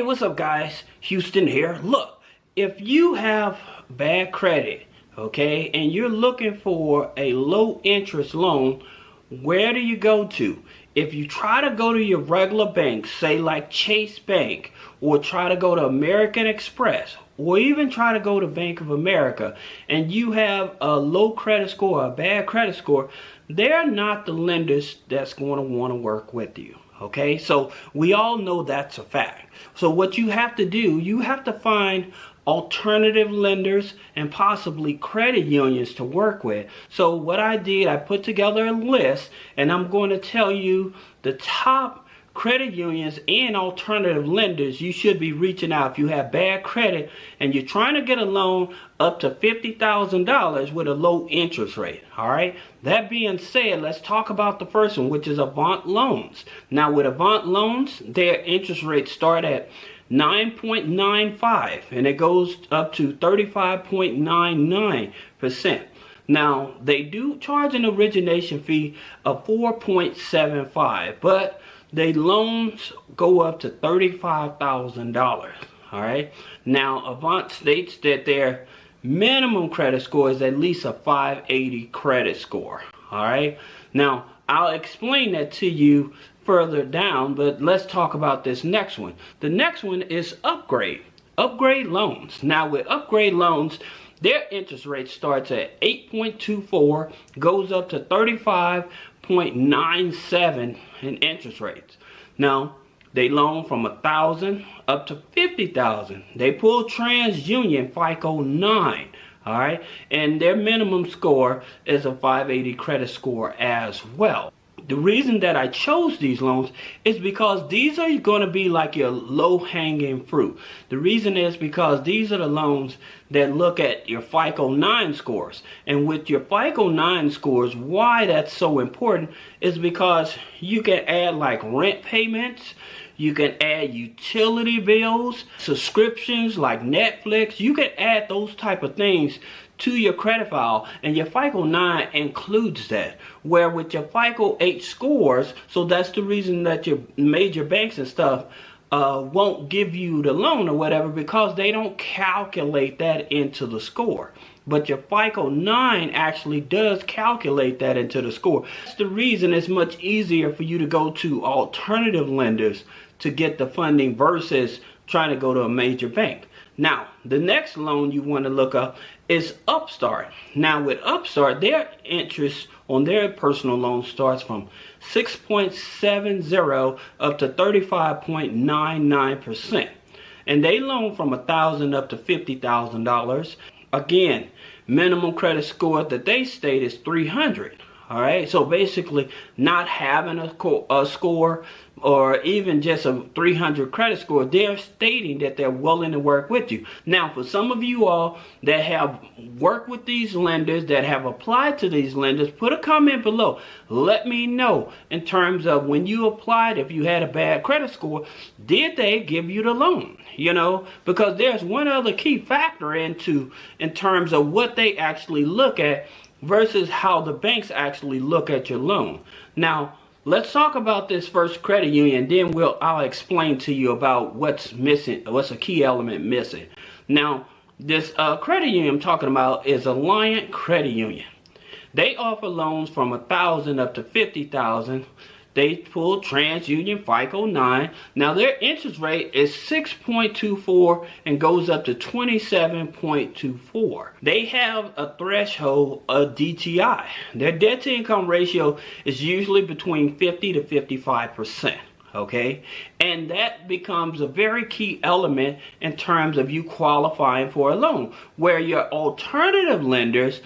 Hey, what's up guys? Houston here. Look, if you have bad credit, okay, and you're looking for a low interest loan, where do you go to? If you try to go to your regular bank, say like Chase Bank, or try to go to American Express, or even try to go to Bank of America, and you have a low credit score, a bad credit score, they're not the lenders that's going to want to work with you. Okay, so we all know that's a fact. So what you have to do, you have to find alternative lenders and possibly credit unions to work with. So what I did, I put together a list, and I'm going to tell you the top credit unions and alternative lenders you should be reaching out if you have bad credit and you're trying to get a loan up to $50,000 with a low interest rate. All right, that being said, let's talk about the first one, which is Avant loans. Now with Avant loans, their interest rates start at 9.95 and it goes up to 35.99%. Now they do charge an origination fee of 4.75, but they loans go up to $35,000. All right. Now Avant states that their minimum credit score is at least a 580 credit score. All right. Now I'll explain that to you further down, but let's talk about this next one. The next one is Upgrade loans. Now with Upgrade loans, their interest rate starts at 8.24, goes up to 35.97 in interest rates. Now they loan from 1,000 up to 50,000. They pull TransUnion FICO 9. All right, and their minimum score is a 580 credit score as well. The reason that I chose these loans is because these are going to be like your low-hanging fruit. The reason is because these are the loans that look at your FICO 9 scores. And with your FICO 9 scores, why that's so important is because you can add like rent payments, you can add utility bills, subscriptions like Netflix. You can add those type of things to your credit file, and your FICO 9 includes that. Where with your FICO 8 scores, so that's the reason that your major banks and stuff won't give you the loan or whatever, because they don't calculate that into the score. But your FICO 9 actually does calculate that into the score. That's the reason it's much easier for you to go to alternative lenders to get the funding versus trying to go to a major bank. Now, the next loan you want to look up is Upstart. Now, with Upstart, their interest on their personal loan starts from 6.70 up to 35.99%. And they loan from 1,000 up to $50,000. Again, minimum credit score that they state is 300. All right, so basically not having a score or even just a 300 credit score, they're stating that they're willing to work with you. Now, for some of you all that have worked with these lenders, that have applied to these lenders, put a comment below. Let me know in terms of when you applied, if you had a bad credit score, did they give you the loan? You know, because there's one other key factor in terms of what they actually look at versus how the banks actually look at your loan. Now, let's talk about this first credit union, then I'll explain to you about what's missing, what's a key element missing. Now, this credit union I'm talking about is Alliant Credit Union. They offer loans from 1,000 up to 50,000. They pull TransUnion FICO 9. Now their interest rate is 6.24 and goes up to 27.24. They have a threshold of DTI. Their debt to income ratio is usually between 50 to 55%. Okay, and that becomes a very key element in terms of you qualifying for a loan, where your alternative lenders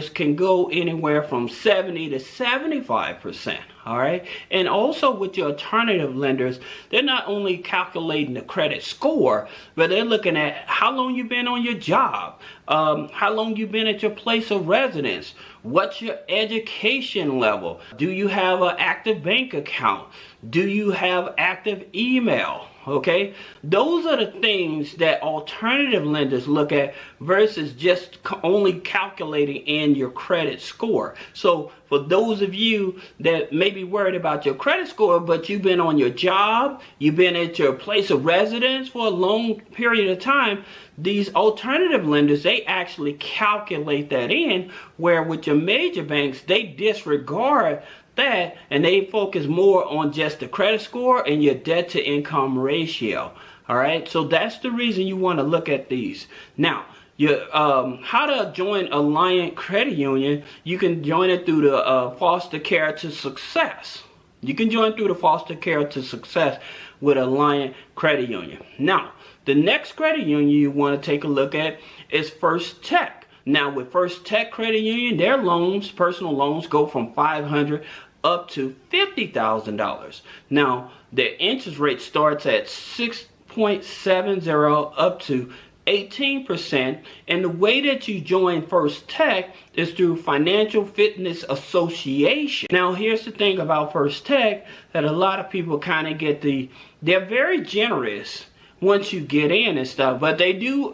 can go anywhere from 70 to 75%. All right, and also with your alternative lenders, they're not only calculating the credit score, but they're looking at how long you've been on your job, how long you've been at your place of residence, what's your education level, do you have an active bank account, Do you have active email? Okay, those are the things that alternative lenders look at versus just only calculating in your credit score. So for those of you that may be worried about your credit score, but you've been on your job, you've been at your place of residence for a long period of time, these alternative lenders, they actually calculate that in, where with your major banks, they disregard that and they focus more on just the credit score and your debt to income ratio. All right, so that's the reason you want to look at these. Now, how to join Alliant Credit Union? You can join it through the Foster Care to Success. You can join through the Foster Care to Success with Alliant Credit Union. Now, the next credit union you want to take a look at is First Tech. Now, with First Tech Credit Union, their loans, personal loans, go from $500 up to $50,000. Now, their interest rate starts at 6.70 up to 18%, and the way that you join First Tech is through Financial Fitness Association. Now, here's the thing about First Tech that a lot of people kind of get they're very generous once you get in and stuff, but they do,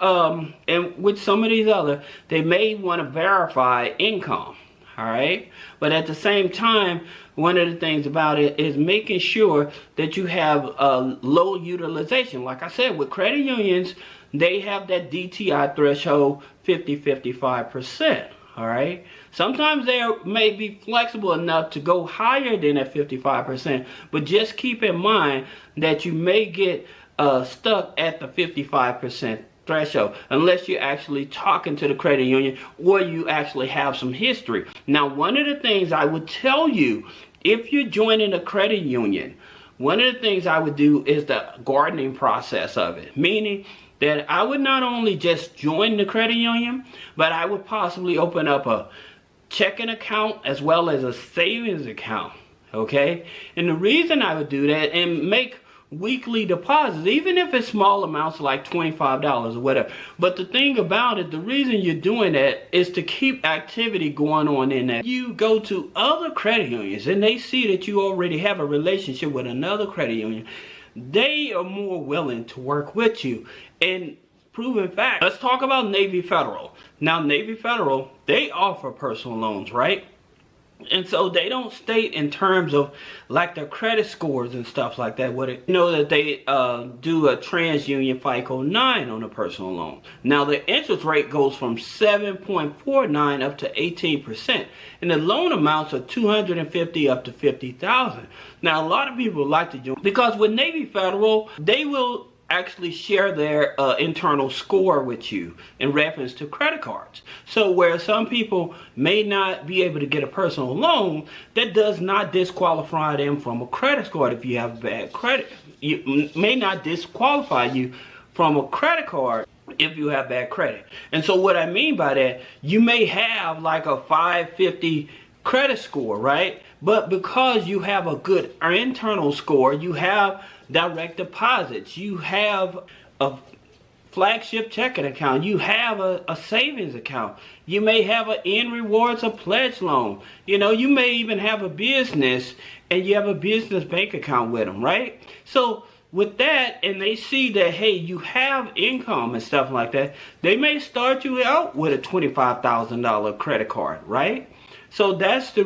and with some of these other, they may want to verify income. All right, but at the same time, one of the things about it is making sure that you have a low utilization. Like I said, with credit unions, they have that DTI threshold 50-55%. All right, sometimes they may be flexible enough to go higher than that 55%, but just keep in mind that you may get stuck at the 55% threshold unless you're actually talking to the credit union or you actually have some history. Now, one of the things I would tell you, if you're joining a credit union, one of the things I would do is the gardening process of it, meaning that I would not only just join the credit union, but I would possibly open up a checking account as well as a savings account. Okay, and the reason I would do that and make weekly deposits, even if it's small amounts like $25 or whatever. But the thing about it, the reason you're doing that is to keep activity going on in that. You go to other credit unions and they see that you already have a relationship with another credit union, they are more willing to work with you. And proven fact, let's talk about Navy Federal. Now, Navy Federal, they offer personal loans, right? And so they don't state in terms of like their credit scores and stuff like that. What it, you know, that they do a TransUnion FICO 9 on a personal loan. Now the interest rate goes from 7.49 up to 18%, and the loan amounts are $250 up to $50,000. Now a lot of people like to join because with Navy Federal, they will actually share their internal score with you in reference to credit cards. So where some people may not be able to get a personal loan, that does not disqualify them from a credit score. If you have bad credit, it may not disqualify you from a credit card if you have bad credit. And so what I mean by that, you may have like a 550 credit score, right? But because you have a good internal score, you have direct deposits, you have a flagship checking account, you have a savings account, you may have an N Rewards, a pledge loan, you know, you may even have a business and you have a business bank account with them, right? So with that, and they see that, hey, you have income and stuff like that, they may start you out with a $25,000 credit card, right? So that's the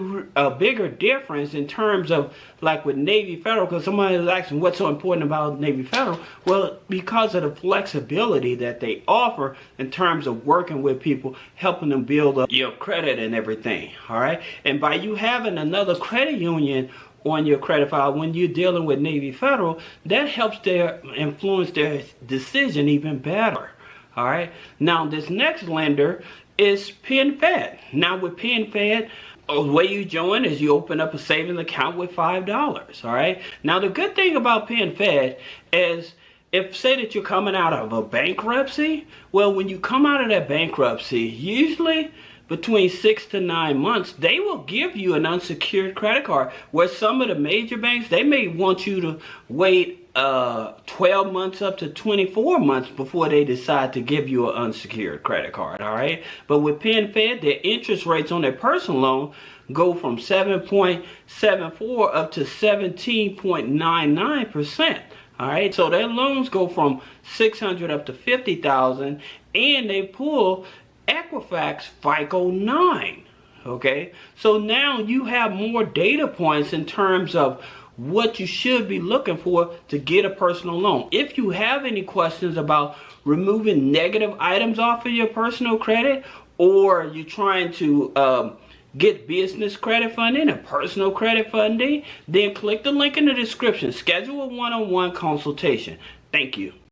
bigger difference in terms of like with Navy Federal, because somebody is asking what's so important about Navy Federal. Well, because of the flexibility that they offer in terms of working with people, helping them build up your credit and everything, all right? And by you having another credit union on your credit file when you're dealing with Navy Federal, that helps their influence their decision even better, all right? Now, this next lender is PenFed. Now with PenFed, the way you join is you open up a savings account with $5, all right? Now the good thing about PenFed is if say that you're coming out of a bankruptcy, well, when you come out of that bankruptcy, usually between 6 to 9 months, they will give you an unsecured credit card, where some of the major banks, they may want you to wait 12 months up to 24 months before they decide to give you an unsecured credit card, all right? But with PenFed, their interest rates on their personal loan go from 7.74 up to 17.99%. All right, so their loans go from 600 up to 50,000, and they pull Equifax FICO 9. Okay, so now you have more data points in terms of what you should be looking for to get a personal loan. If you have any questions about removing negative items off of your personal credit, or you're trying to get business credit funding and personal credit funding, then click the link in the description. Schedule a one-on-one consultation. Thank you.